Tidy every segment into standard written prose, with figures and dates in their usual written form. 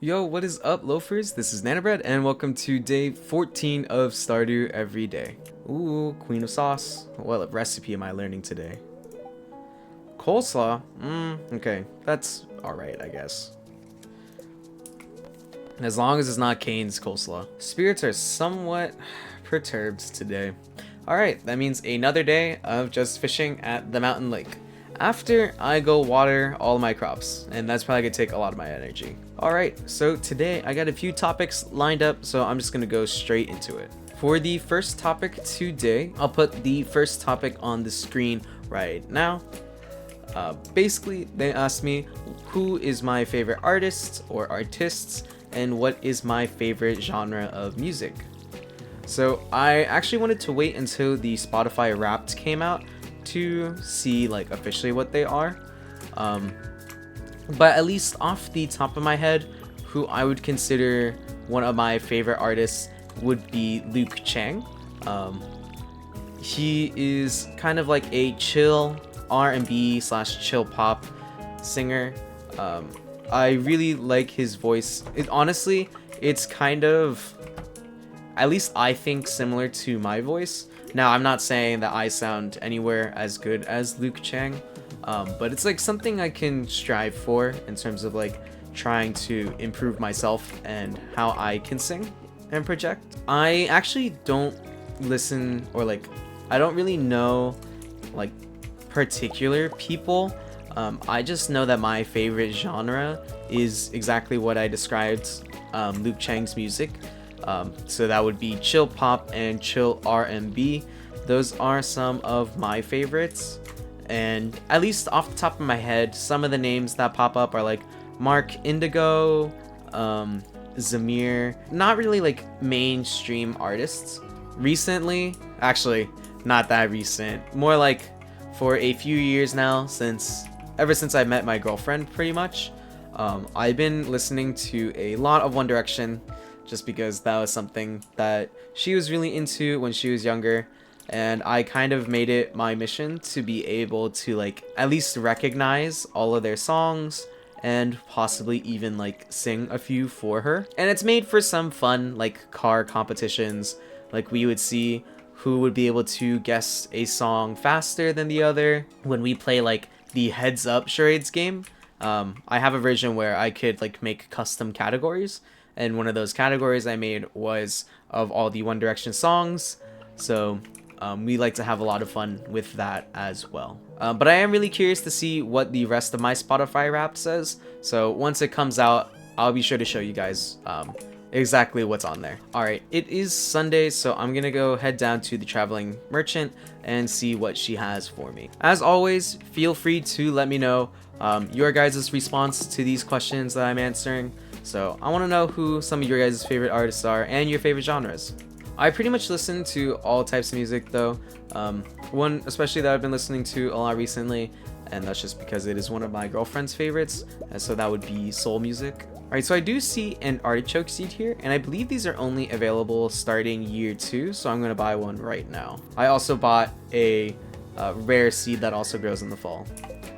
Yo, what is up, loafers? This is Nanobread, and welcome to day 14 of Stardew every day. Ooh, Queen of Sauce. What recipe am I learning today? Coleslaw? Okay. That's alright, I guess. As long as it's not Kane's coleslaw. Spirits are somewhat perturbed today. Alright, that means another day of just fishing at the mountain lake. After I go water all my crops, and that's probably gonna take a lot of my energy. Alright, so today I got a few topics lined up, so I'm just gonna go straight into it. For the first topic today, I'll put the first topic on the screen right now. Basically, they asked me who is my favorite artist or artists, and what is my favorite genre of music. So I actually wanted to wait until the Spotify Wrapped came out to see like officially what they are. But at least off the top of my head, who I would consider one of my favorite artists would be Luke Chang. He is kind of like a chill R&B / chill pop singer. I really like his voice. Honestly, it's kind of, at least I think, similar to my voice. Now, I'm not saying that I sound anywhere as good as Luke Chang, but it's like something I can strive for in terms of like trying to improve myself and how I can sing and project. I actually don't listen, or like I don't really know like particular people. I just know that my favorite genre is exactly what I described Luke Chang's music. So that would be chill pop and chill R&B. Those are some of my favorites. And at least off the top of my head, some of the names that pop up are like Mark Indigo, Zamir. Not really like mainstream artists. Recently, actually, not that recent. More like for a few years now, ever since I met my girlfriend, pretty much. I've been listening to a lot of One Direction, just because that was something that she was really into when she was younger, and I kind of made it my mission to be able to like at least recognize all of their songs and possibly even like sing a few for her. And it's made for some fun like car competitions, like we would see who would be able to guess a song faster than the other when we play like the heads up charades game. I have a version where I could like make custom categories, and one of those categories I made was of all the One Direction songs. So we like to have a lot of fun with that as well. But I am really curious to see what the rest of my Spotify Wrapped says. So once it comes out, I'll be sure to show you guys exactly what's on there. Alright, it is Sunday, so I'm gonna go head down to the Traveling Merchant and see what she has for me. As always, feel free to let me know your guys' response to these questions that I'm answering. So I want to know who some of your guys' favorite artists are and your favorite genres. I pretty much listen to all types of music though. One especially that I've been listening to a lot recently, and that's just because it is one of my girlfriend's favorites, and so that would be soul music. Alright, so I do see an artichoke seed here, and I believe these are only available starting year 2, so I'm going to buy one right now. I also bought a rare seed that also grows in the fall.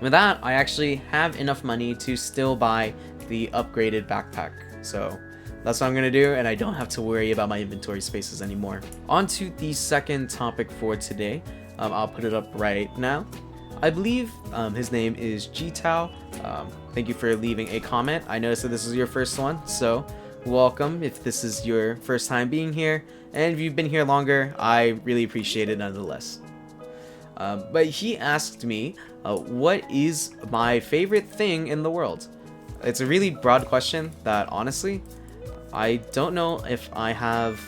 With that, I actually have enough money to still buy the upgraded backpack, so that's what I'm gonna do, and I don't have to worry about my inventory spaces anymore. On to the second topic for today. I'll put it up right now. I believe his name is Jitao. Thank you for leaving a comment. I noticed that this is your first one, so welcome if this is your first time being here, and if you've been here longer, I really appreciate it nonetheless. But he asked me, what is my favorite thing in the world? It's a really broad question that honestly, I don't know if I have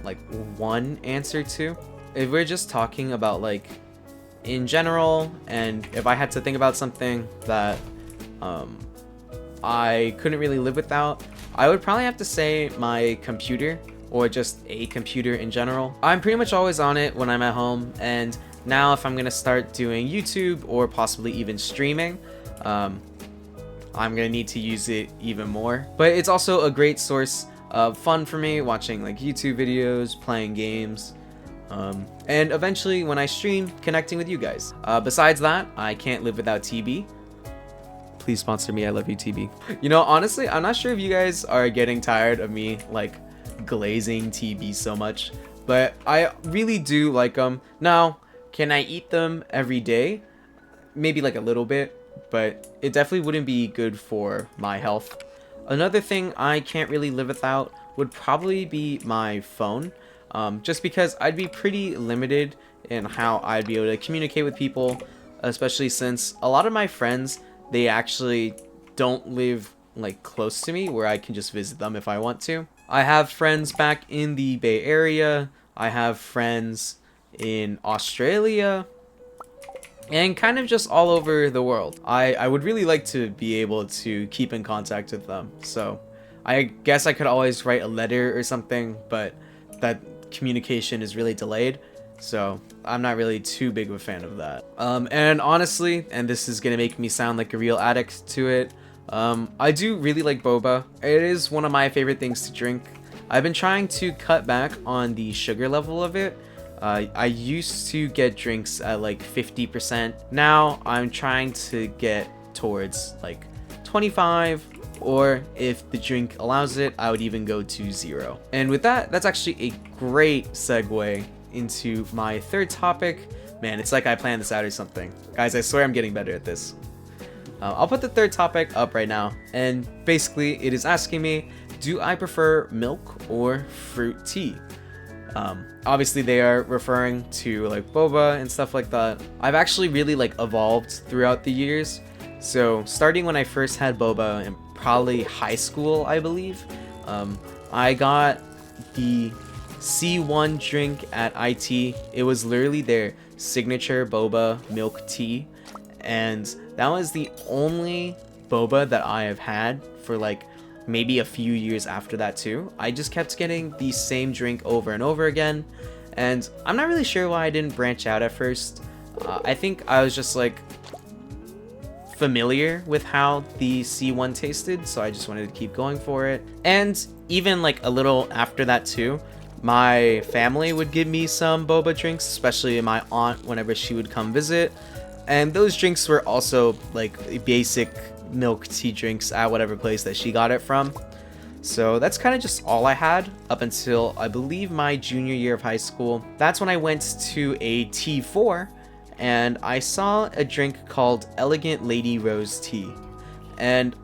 like one answer to. If we're just talking about like in general, and if I had to think about something that I couldn't really live without, I would probably have to say my computer, or just a computer in general. I'm pretty much always on it when I'm at home, and now if I'm gonna start doing YouTube or possibly even streaming, I'm gonna need to use it even more. But it's also a great source of fun for me, watching like YouTube videos, playing games, and eventually when I stream, connecting with you guys. Besides that, I can't live without TB. please sponsor me. I love you, TB. You know, honestly, I'm not sure if you guys are getting tired of me like glazing TB so much, but I really do like them. Now, can I eat them every day? Maybe like a little bit, but it definitely wouldn't be good for my health. Another thing I can't really live without would probably be my phone, just because I'd be pretty limited in how I'd be able to communicate with people, especially since a lot of my friends, they actually don't live like close to me where I can just visit them if I want to. I have friends back in the Bay Area, I have friends in Australia, and kind of just all over the world. I would really like to be able to keep in contact with them. So I guess I could always write a letter or something, but that communication is really delayed. So I'm not really too big of a fan of that. And honestly, and this is gonna make me sound like a real addict to it, I do really like boba. It is one of my favorite things to drink. I've been trying to cut back on the sugar level of it. I used to get drinks at like 50%. Now I'm trying to get towards like 25, or if the drink allows it, I would even go to 0. And with that, that's actually a great segue into my third topic. Man, it's like I planned this out or something. Guys, I swear I'm getting better at this. I'll put the third topic up right now, and basically it is asking me, do I prefer milk or fruit tea? Obviously they are referring to like boba and stuff like that. I've actually really like evolved throughout the years. So starting when I first had boba in probably high school, I believe, I got the C1 drink at IT. It was literally their signature boba milk tea, and that was the only boba that I have had for like maybe a few years after that too. I just kept getting the same drink over and over again, and I'm not really sure why I didn't branch out at first. I think I was just like familiar with how the C1 tasted, so I just wanted to keep going for it. And even like a little after that too, my family would give me some boba drinks, especially my aunt whenever she would come visit, and those drinks were also like basic milk tea drinks at whatever place that she got it from. So that's kind of just all I had up until I believe my junior year of high school. That's when I went to a T4 and I saw a drink called Elegant Lady Rose Tea, and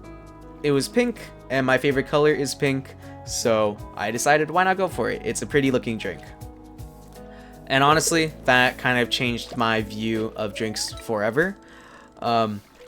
it was pink, and my favorite color is pink, so I decided why not go for it. It's a pretty looking drink. And honestly, that kind of changed my view of drinks forever.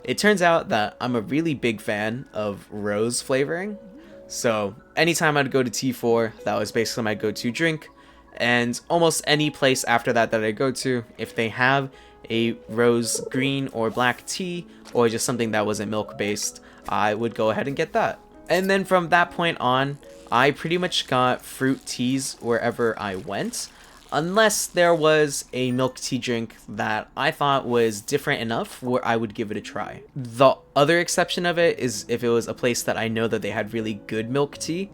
It turns out that I'm a really big fan of rose flavoring. So anytime I'd go to T4, that was basically my go-to drink. And almost any place after that that I go to, if they have a rose green or black tea, or just something that wasn't milk based, I would go ahead and get that. And then from that point on, I pretty much got fruit teas wherever I went, unless there was a milk tea drink that I thought was different enough where I would give it a try. The other exception of it is if it was a place that I know that they had really good milk tea,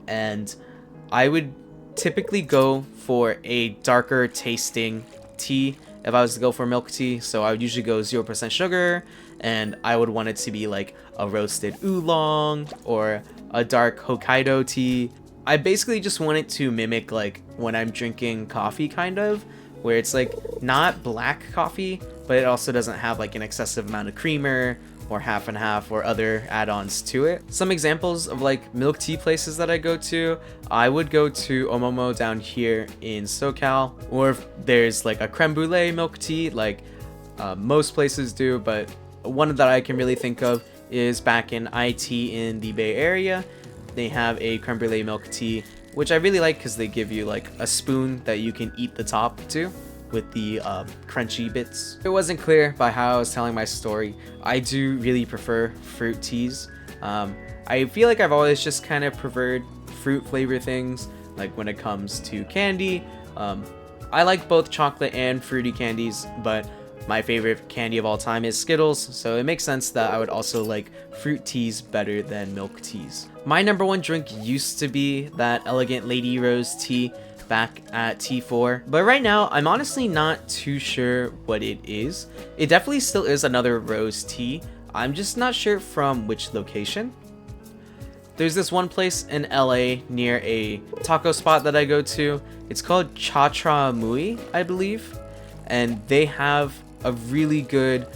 and I would typically go for a darker tasting tea if I was to go for milk tea. So I would usually go 0% sugar, and I would want it to be like a roasted oolong or a dark Hokkaido tea. I basically just want it to mimic like when I'm drinking coffee, kind of, where it's like not black coffee, but it also doesn't have like an excessive amount of creamer or half and half or other add-ons to it. Some examples of like milk tea places that I go to, I would go to Omomo down here in SoCal, or if there's like a creme brulee milk tea, like most places do, but one that I can really think of is back in IT in the Bay Area. They have a creme brulee milk tea, which I really like because they give you like a spoon that you can eat the top to with the crunchy bits. If it wasn't clear by how I was telling my story, I do really prefer fruit teas. I feel like I've always just kind of preferred fruit flavor things, like when it comes to candy. I like both chocolate and fruity candies, but my favorite candy of all time is Skittles, so it makes sense that I would also like fruit teas better than milk teas. My number one drink used to be that Elegant Lady Rose tea back at T4, but right now I'm honestly not too sure what it is. It definitely still is another rose tea. I'm just not sure from which location. There's this one place in LA near a taco spot that I go to. It's called Chatra Mui, I believe. And they have a really good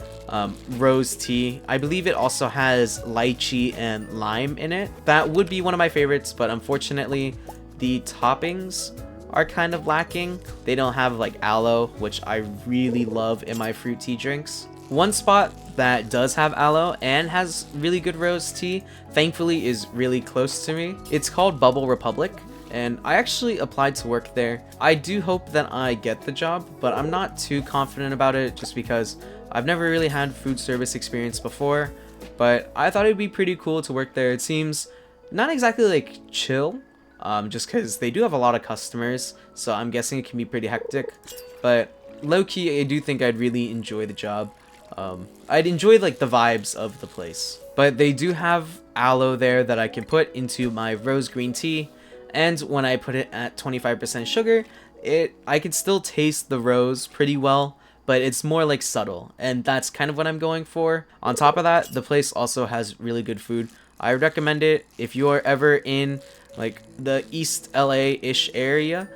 rose tea. I believe it also has lychee and lime in it. That would be one of my favorites, but unfortunately, the toppings are kind of lacking. They don't have like aloe, which I really love in my fruit tea drinks. One spot that does have aloe and has really good rose tea, thankfully, is really close to me. It's called Bubble Republic, and I actually applied to work there. I do hope that I get the job, but I'm not too confident about it just because I've never really had food service experience before, but I thought it'd be pretty cool to work there. It seems not exactly like chill, just because they do have a lot of customers, so I'm guessing it can be pretty hectic, but low-key, I do think I'd really enjoy the job. I'd enjoy like the vibes of the place. But they do have aloe there that I can put into my rose green tea, and when I put it at 25% sugar, I can still taste the rose pretty well, but it's more like subtle, and that's kind of what I'm going for. On top of that, the place also has really good food. I recommend it if you are ever in like the East LA-ish area.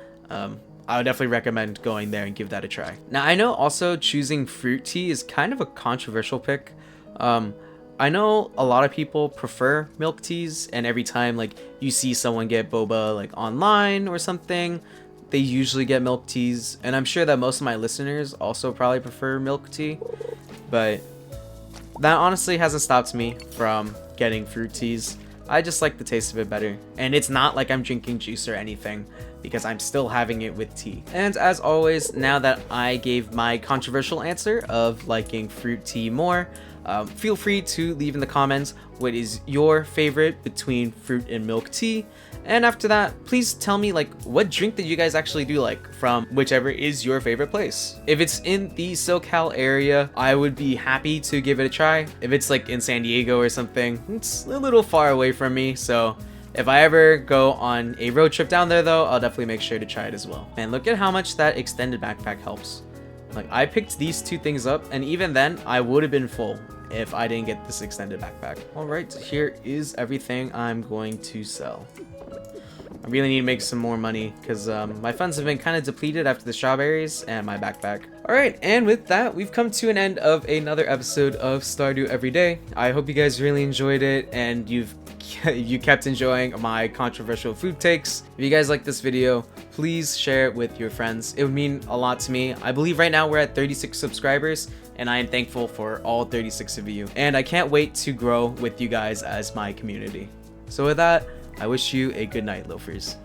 I would definitely recommend going there and give that a try. Now, I know also choosing fruit tea is kind of a controversial pick. I know a lot of people prefer milk teas, and every time like you see someone get boba like online or something, they usually get milk teas, and I'm sure that most of my listeners also probably prefer milk tea, but that honestly hasn't stopped me from getting fruit teas. I just like the taste of it better, and it's not like I'm drinking juice or anything, because I'm still having it with tea. And as always, now that I gave my controversial answer of liking fruit tea more, feel free to leave in the comments what is your favorite between fruit and milk tea. And after that, please tell me like what drink that you guys actually do like from whichever is your favorite place. If it's in the SoCal area, I would be happy to give it a try. If it's like in San Diego or something, it's a little far away from me, so if I ever go on a road trip down there though, I'll definitely make sure to try it as well. And look at how much that extended backpack helps. Like, I picked these two things up, and even then, I would have been full if I didn't get this extended backpack. Alright, here is everything I'm going to sell. I really need to make some more money, because my funds have been kind of depleted after the strawberries and my backpack. Alright, and with that, we've come to an end of another episode of Stardew Every Day. I hope you guys really enjoyed it, and you kept enjoying my controversial food takes. If you guys like this video, please share it with your friends. It would mean a lot to me. I believe right now we're at 36 subscribers, and I am thankful for all 36 of you. And I can't wait to grow with you guys as my community. So with that, I wish you a good night, loafers.